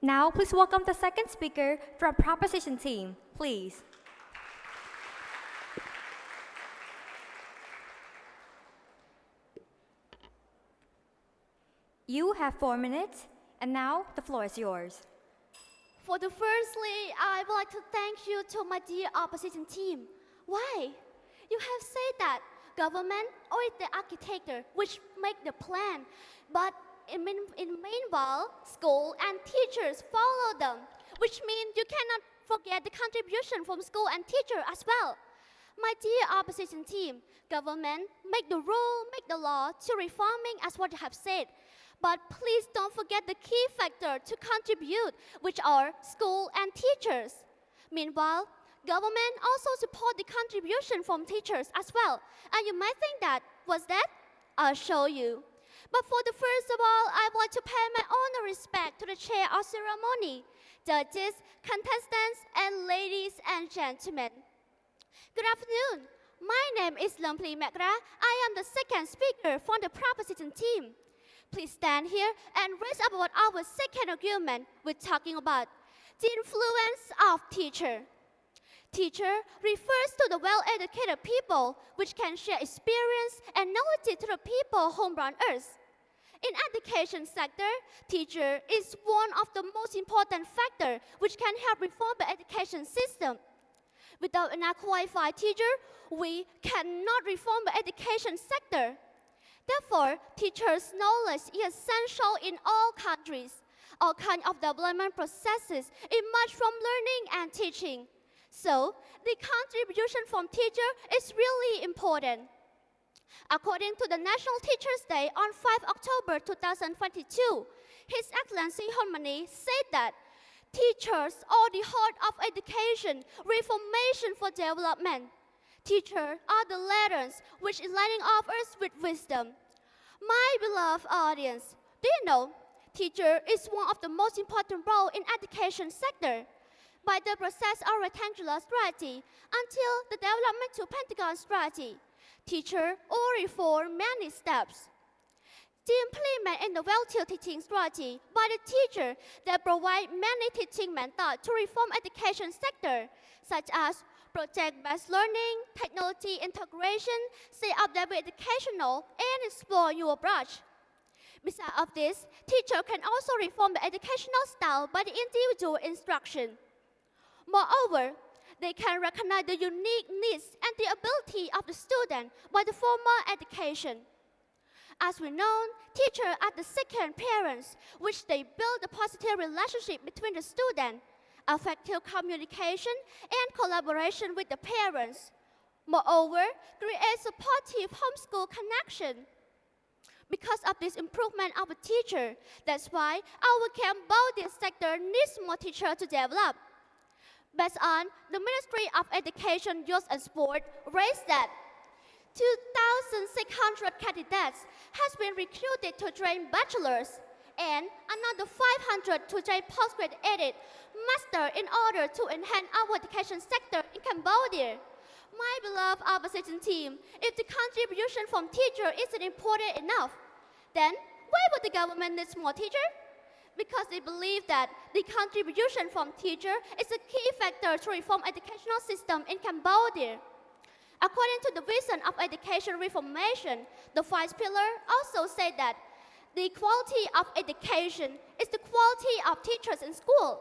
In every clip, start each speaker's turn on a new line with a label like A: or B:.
A: Now, please welcome the second speaker from Proposition Team, please. You have 4 minutes, and now the floor is yours.
B: Firstly, I would like to thank you to my dear opposition team. Why? You have said that government or the architecture which make the plan, but in meanwhile, school and teachers follow them, which means you cannot forget the contribution from school and teacher as well. My dear opposition team, government make the rule, make the law to reforming as what you have said. But please don't forget the key factor to contribute, which are school and teachers. Meanwhile, government also support the contribution from teachers as well. And you might think that, what's that? I'll show you. But first of all, I want to pay my honor respect to the chair of ceremony, judges, contestants, and ladies and gentlemen. Good afternoon. My name is Lumpli Mekra. I am the second speaker from the proposition team. Please stand here and raise up about our second argument. We're talking about the influence of teacher. Teacher refers to the well-educated people which can share experience and knowledge to the people who run us. In education sector, teacher is one of the most important factors which can help reform the education system. Without an qualified teacher, we cannot reform the education sector. Therefore, teachers' knowledge is essential in all countries. All kinds of development processes emerge from learning and teaching. So, the contribution from teacher is really important. According to the National Teachers' Day on 5 October 2022, His Excellency Harmony said that teachers are the heart of education, reformation for development. Teachers are the letters which is lighting up us with wisdom. My beloved audience, do you know, teacher is one of the most important roles in education sector. By the process of rectangular strategy until the development to pentagon strategy, teacher already for many steps. To implement in the well-tiered teaching strategy by the teacher that provide many teaching methods to reform education sector, such as project-based learning, technology integration, set up their educational, and explore new approach. Besides of this, teacher can also reform the educational style by the individual instruction. Moreover, they can recognize the unique needs and the ability of the student by the formal education. As we know, teachers are the second parents, which they build a positive relationship between the student, effective communication, and collaboration with the parents. Moreover, create supportive homeschool connection. Because of this improvement of a teacher, that's why our Cambodia sector needs more teachers to develop. Based on the Ministry of Education, Youth and Sport, raised that 2,600 candidates has been recruited to train bachelors and another 500 to train postgraduate master in order to enhance our education sector in Cambodia. My beloved opposition team, if the contribution from teacher isn't important enough, then why would the government need more teachers? Because they believe that the contribution from teacher is a key factor to reform educational system in Cambodia. According to the vision of education reformation, the 5th pillar also said that the quality of education is the quality of teachers in school.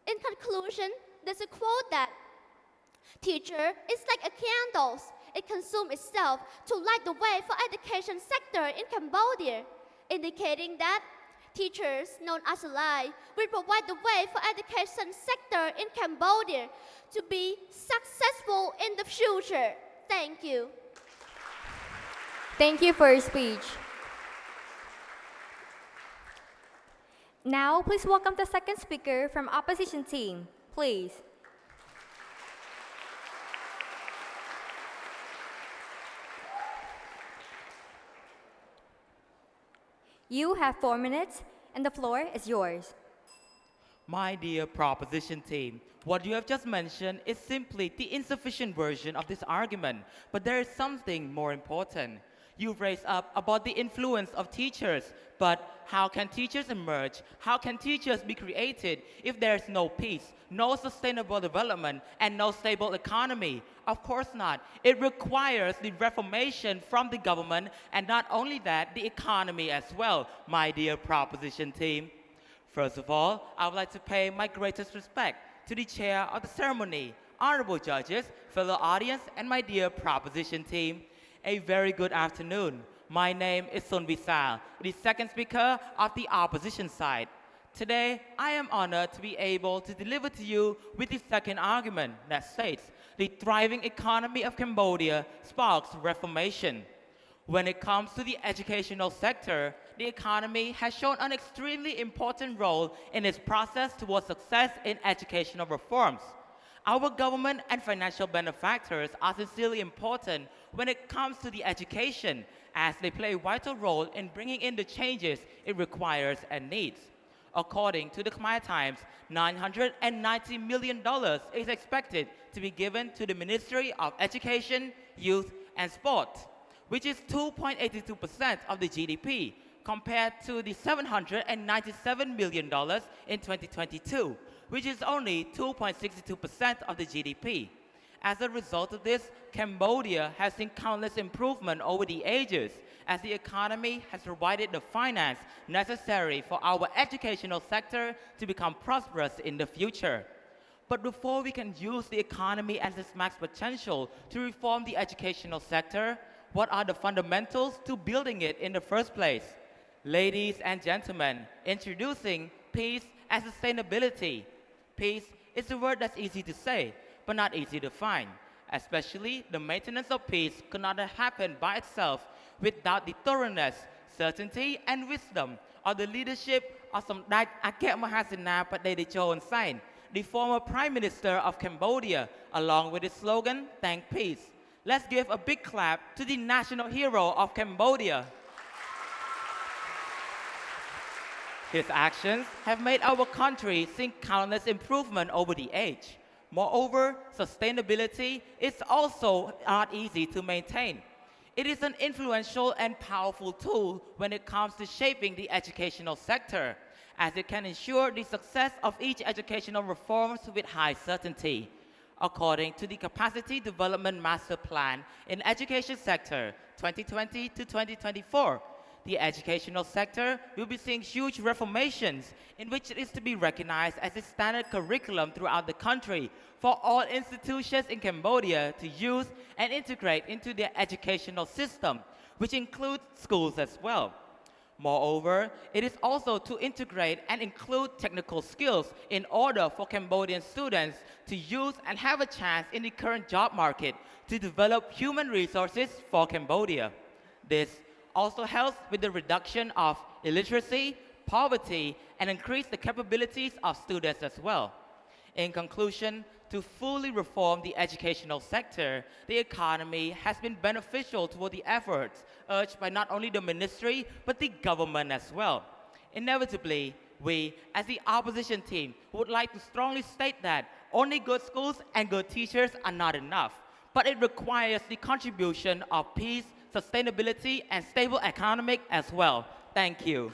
B: In conclusion, there's a quote that teacher is like a candle. It consumes itself to light the way for education sector in Cambodia, indicating that teachers, known as a light, will provide the way for education sector in Cambodia to be successful in the future. Thank you.
A: Thank you for your speech. Now, please welcome the second speaker from opposition team, please. You have 4 minutes, and the floor is yours.
C: My dear proposition team, what you have just mentioned is simply the insufficient version of this argument, but there is something more important. You've raised up about the influence of teachers, but how can teachers emerge? How can teachers be created if there's no peace, no sustainable development, and no stable economy? Of course not. It requires the reformation from the government, and not only that, the economy as well, my dear proposition team. First of all, I would like to pay my greatest respect to the chair of the ceremony, honorable judges, fellow audience, and my dear proposition team. A very good afternoon. My name is Phsar, the second speaker of the opposition side. Today, I am honored to be able to deliver to you with the second argument that states, the thriving economy of Cambodia sparks reformation. When it comes to the educational sector, the economy has shown an extremely important role in its process towards success in educational reforms. Our government and financial benefactors are sincerely important when it comes to the education, as they play a vital role in bringing in the changes it requires and needs. According to the Khmer Times, $990 million is expected to be given to the Ministry of Education, Youth and Sport, which is 2.82% of the GDP, compared to the $797 million in 2022, which is only 2.62% of the GDP. As a result of this, Cambodia has seen countless improvements over the ages, as the economy has provided the finance necessary for our educational sector to become prosperous in the future. But before we can use the economy as its max potential to reform the educational sector, what are the fundamentals to building it in the first place? Ladies and gentlemen, introducing peace and sustainability. Peace is a word that's easy to say, but not easy to find. Especially, the maintenance of peace could not have happened by itself without the thoroughness, certainty, and wisdom of the leadership of Samdech Akek Mahasena Patdeichon Sain, the former Prime Minister of Cambodia, along with his slogan, "Thank Peace." Let's give a big clap to the national hero of Cambodia. His actions have made our country see countless improvement over the age. Moreover, sustainability is also not easy to maintain. It is an influential and powerful tool when it comes to shaping the educational sector, as it can ensure the success of each educational reforms with high certainty. According to the Capacity Development Master Plan in Education Sector 2020 to 2024, the educational sector will be seeing huge reformations in which it is to be recognized as a standard curriculum throughout the country for all institutions in Cambodia to use and integrate into their educational system, which includes schools as well. Moreover, it is also to integrate and include technical skills in order for Cambodian students to use and have a chance in the current job market to develop human resources for Cambodia. This also helps with the reduction of illiteracy, poverty, and increase the capabilities of students as well. In conclusion, to fully reform the educational sector, the economy has been beneficial toward the efforts urged by not only the ministry, but the government as well. Inevitably, we, as the opposition team, would like to strongly state that only good schools and good teachers are not enough, but it requires the contribution of peace, sustainability, and stable economic as well. Thank you.